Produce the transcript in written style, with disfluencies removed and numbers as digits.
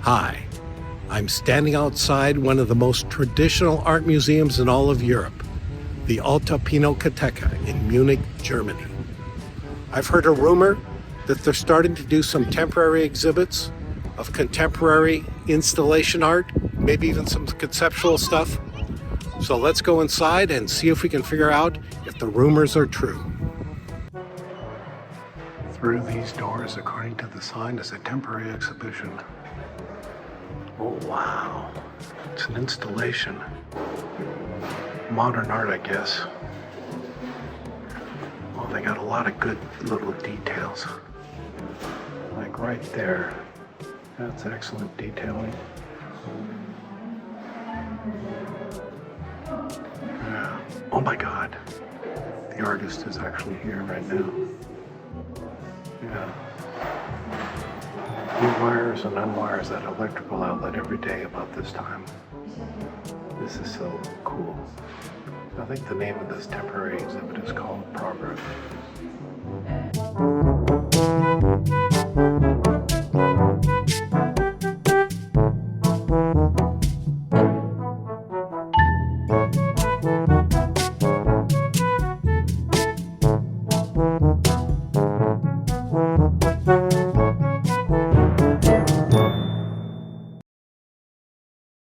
Hi, I'm standing outside one of the most traditional art museums in all of Europe, the Alte Pinakothek in Munich, Germany. I've heard a rumor that they're starting to do some temporary exhibits of contemporary installation art, maybe even some conceptual stuff. So let's go inside and see if we can figure out if the rumors are true. Through these doors, according to the sign, is a temporary exhibition. Oh, wow. It's an installation. Modern art, I guess. Well, they got a lot of good little details. Like right there. That's excellent detailing. Yeah. Oh my God. The artist is actually here right now. Yeah. He wires and unwires that electrical outlet every day about this time. This is so cool. I think the name of this temporary exhibit is called Progress.